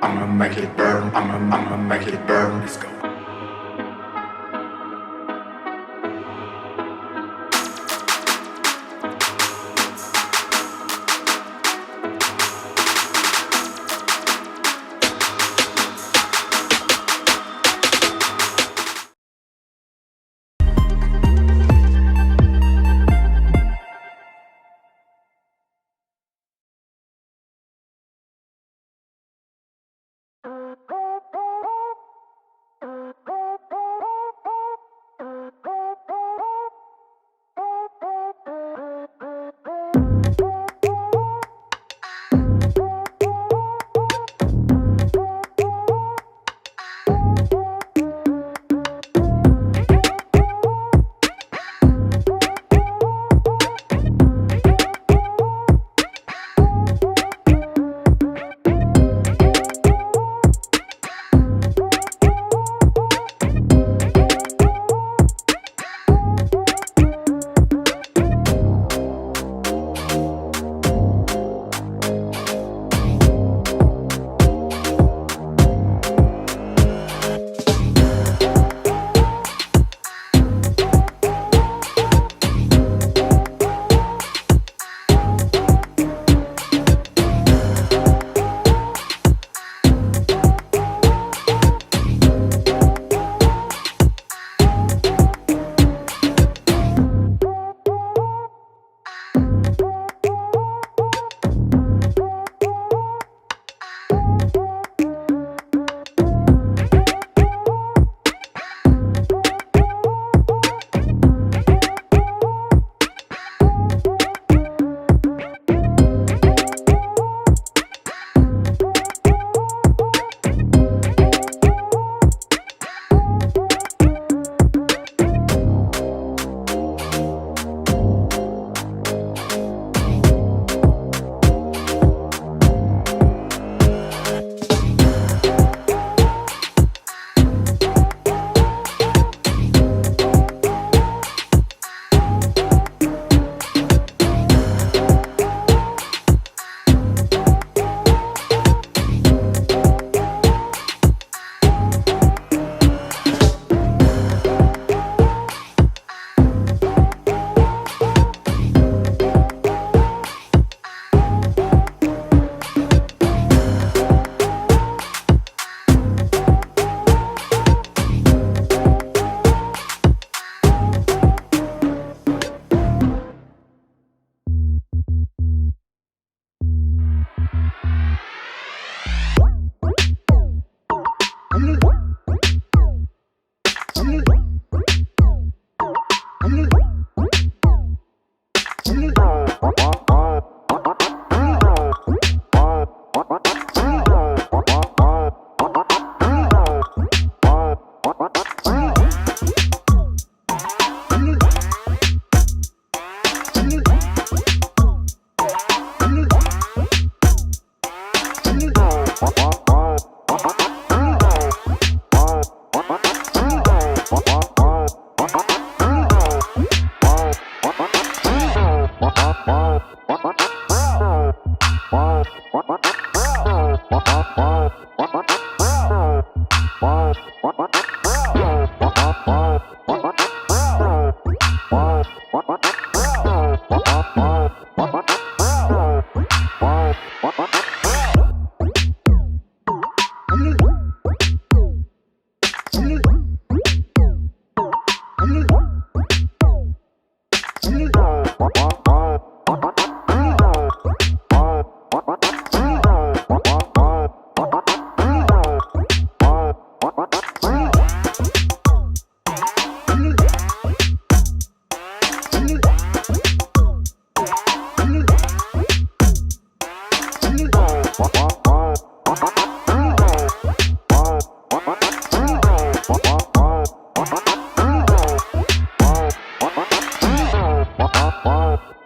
I'ma make it burn. I'ma make it burn. Let's go. Wow.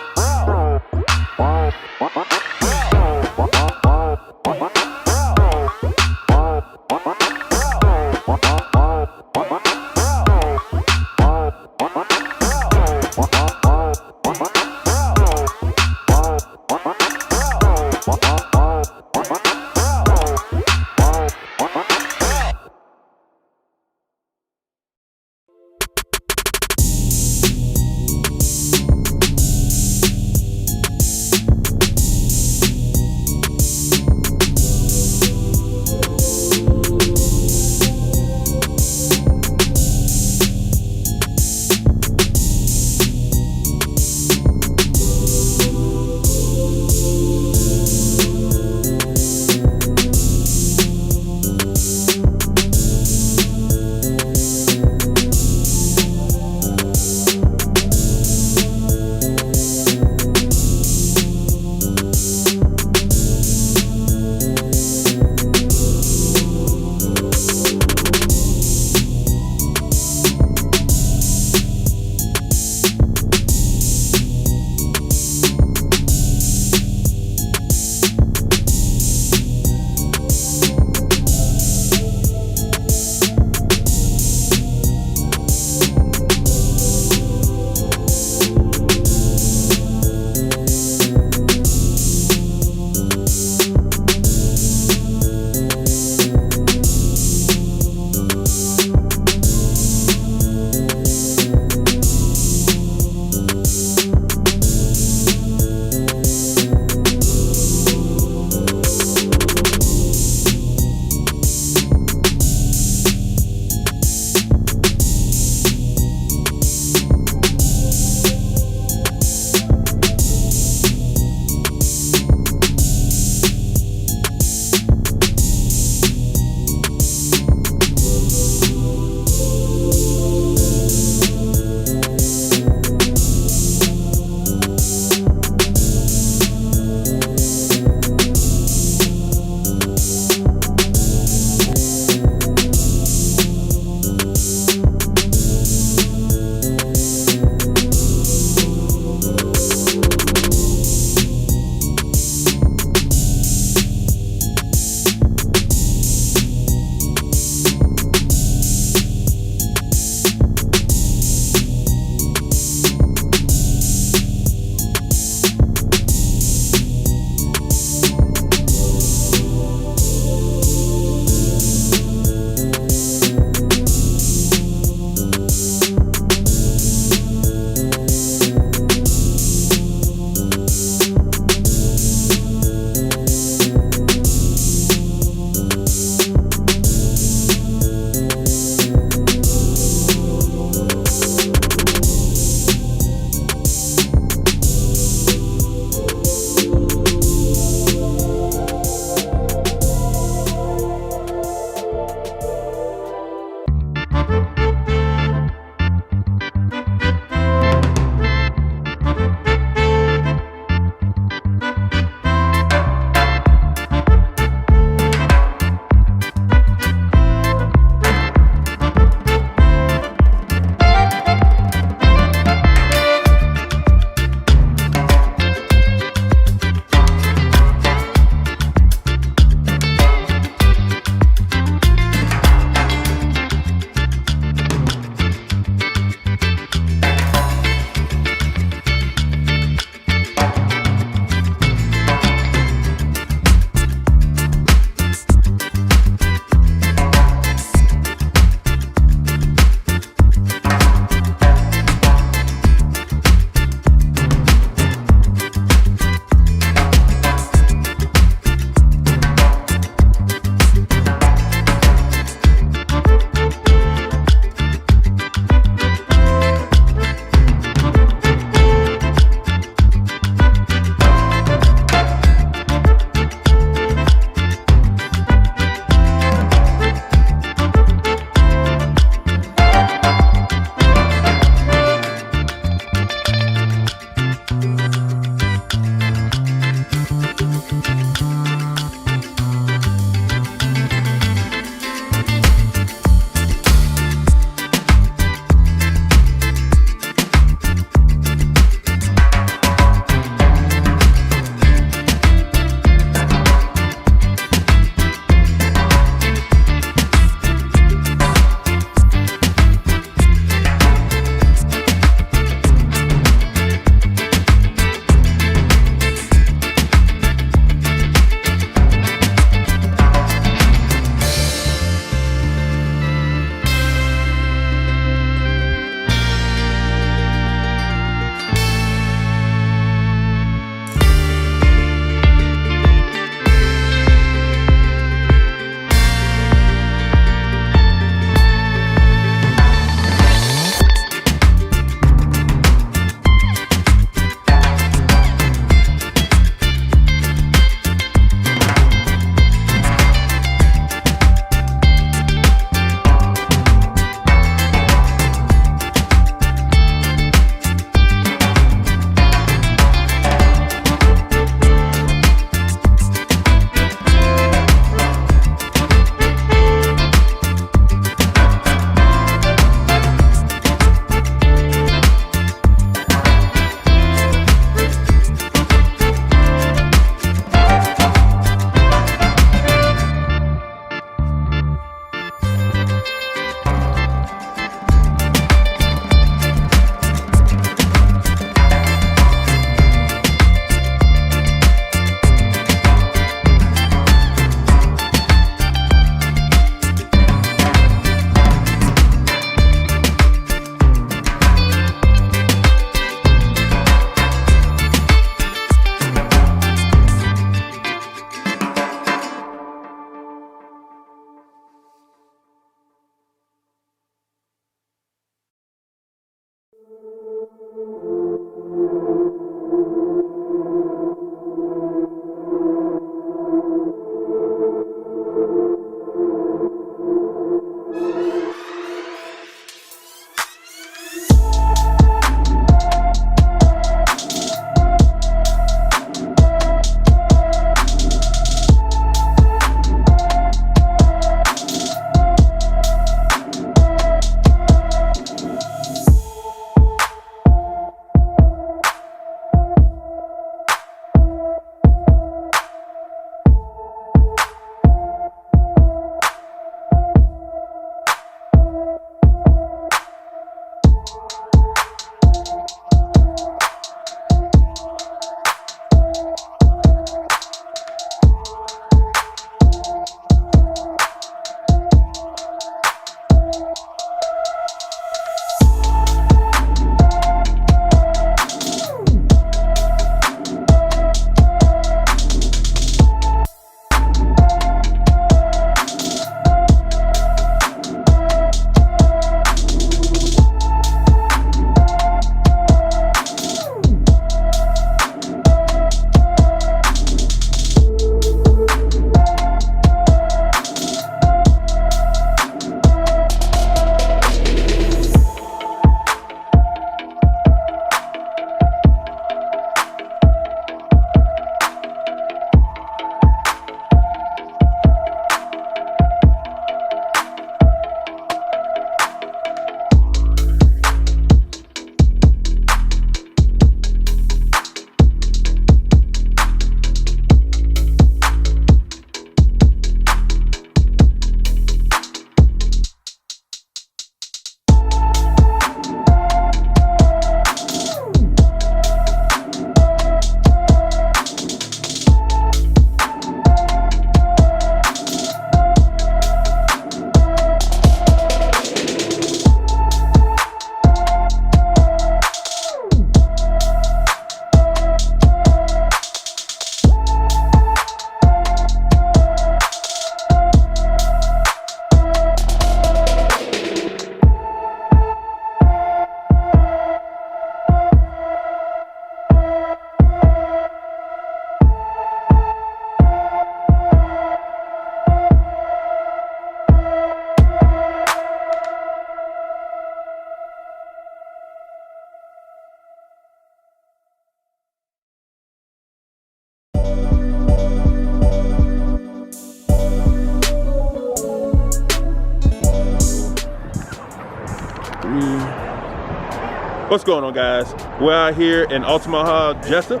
What's going on, guys? We're out here in Altamaha, Jessup.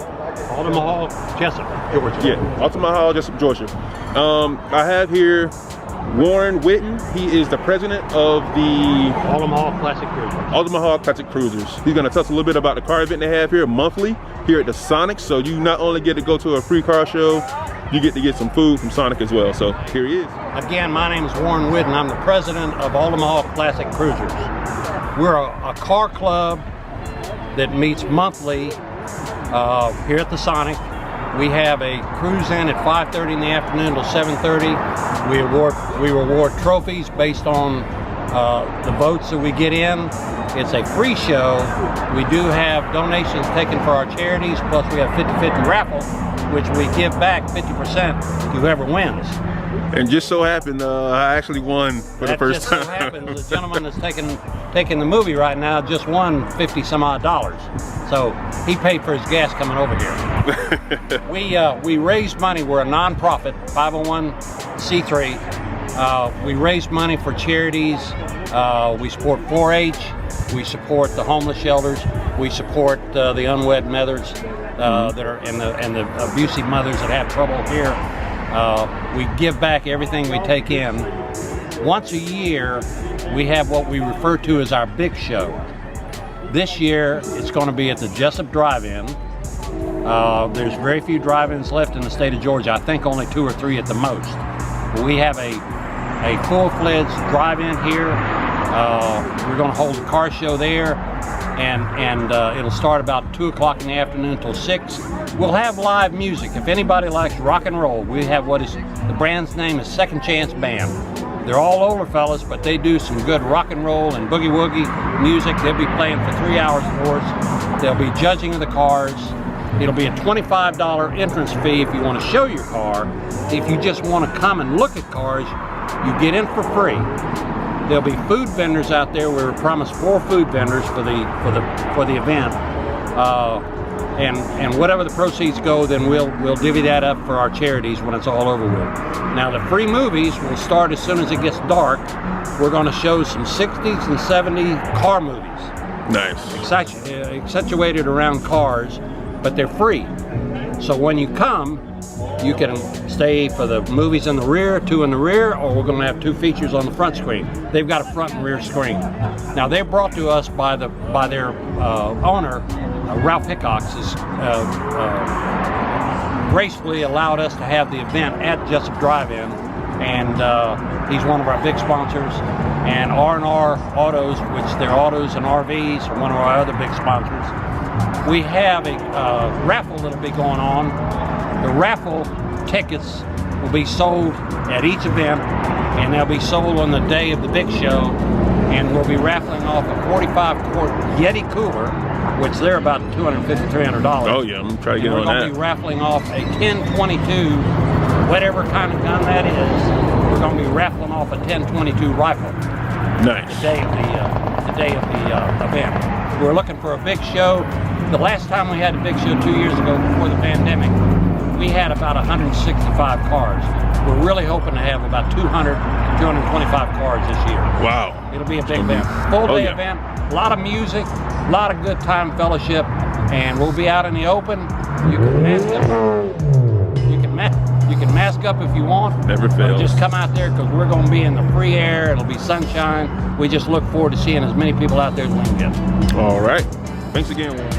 Altamaha, Jessup, Georgia. Yeah, Altamaha, Jessup, Georgia. I have here Warren Witten. He is the president of the Altamaha Classic Cruisers. Altamaha Classic Cruisers. He's going to tell us a little bit about the car event they have here monthly here at the Sonic. So you not only get to go to a free car show, you get to get some food from Sonic as well. So here he is. Again, my name is Warren Witten. I'm the president of Altamaha Classic Cruisers. We're a car club that meets monthly here at the Sonic. We have a cruise in at 5:30 in the afternoon till 7:30. We reward trophies based on the votes that we get in. It's a free show. We do have donations taken for our charities, plus we have 50-50 raffle, which we give back 50% to whoever wins. And just so happened, I actually won for the first time. Just so happens the gentleman that's taking the movie right now just won $50 some odd. So he paid for his gas coming over here. We raised money. We're a non-profit 501c3. We raise money for charities. We support 4-H. We support the homeless shelters. We support the unwed mothers that are and the abusive mothers that have trouble here. We give back everything we take in. Once a year, we have what we refer to as our big show. This year, it's going to be at the Jessup Drive-In. There's very few drive-ins left in the state of Georgia. I think only 2 or 3 at the most. But we have a full-fledged drive-in here. We're going to hold a car show there, and it'll start about 2 o'clock in the afternoon until 6. We'll have live music. If anybody likes rock and roll, we have the brand's name is Second Chance Band. They're all older fellas, but they do some good rock and roll and boogie woogie music. They'll be playing for 3 hours for us. They'll be judging of the cars. It'll be a $25 entrance fee if you want to show your car. If you just want to come and look at cars, you get in for free. There'll be food vendors out there. We're promised 4 food vendors for the event. And whatever the proceeds go, then we'll divvy that up for our charities when it's all over with. Now the free movies will start as soon as it gets dark. We're going to show some 60s and 70s car movies. Nice. Accentuated around cars, but they're free. So when you come, you can stay for the movies in the rear, 2 in the rear, or we're going to have 2 features on the front screen. They've got a front and rear screen. Now they're brought to us by their owner, Ralph Hickox, has gracefully allowed us to have the event at Jessup Drive-In, and he's one of our big sponsors. And R&R Autos, which they're autos and RVs, are one of our other big sponsors. We have a raffle that'll be going on. The raffle tickets will be sold at each event, and they'll be sold on the day of the big show. And we'll be raffling off a 45-quart Yeti cooler, which they're about $250, $300. Oh yeah, I'm trying to get on that. We're going to be raffling off a 1022, whatever kind of gun that is. We're going to be raffling off a 1022 rifle. Nice. The day of the event. We're looking for a big show. The last time we had a big show 2 years ago before the pandemic, we had about 165 cars. We're really hoping to have about 200, 225 cars this year. Wow. It'll be a big event. Full day event, a lot of music, a lot of good time fellowship, and we'll be out in the open. You can mask up. You can mask up if you want. Never fails. Just come out there because we're going to be in the free air. It'll be sunshine. We just look forward to seeing as many people out there as we can get. All right. Thanks again, Warren.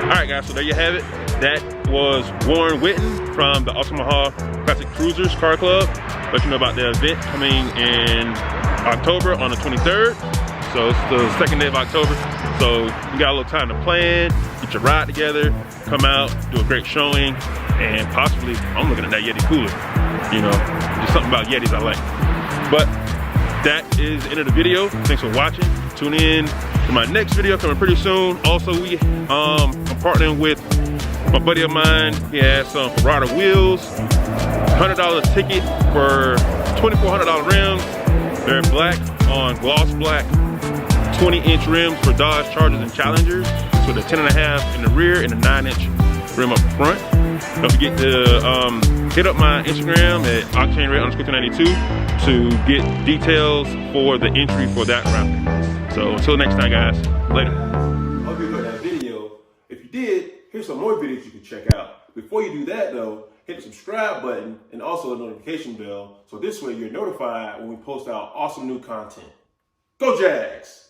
All right, guys. So there you have it. That was Warren Witten from the Altamaha Classic Cruisers Car Club. Let you know about the event coming in October on the 23rd. So it's the 2nd day of October. So you got a little time to plan, get your ride together, come out, do a great showing, and possibly, I'm looking at that Yeti cooler. You know, just something about Yetis I like. But that is the end of the video. Thanks for watching. Tune in to my next video coming pretty soon. Also, I'm partnering with my buddy of mine. He has some Ferrari wheels, $100 ticket for $2,400 rims. They're black on gloss black, 20-inch rims for Dodge Chargers and Challengers. So the 10.5 in the rear and the 9-inch rim up front. Don't forget to hit up my Instagram at octanered_292 to get details for the entry for that route. So until next time, guys, later. here's some more videos you can check out. Before you do that though, hit the subscribe button and also the notification bell, so this way you're notified when we post out awesome new content. Go Jags!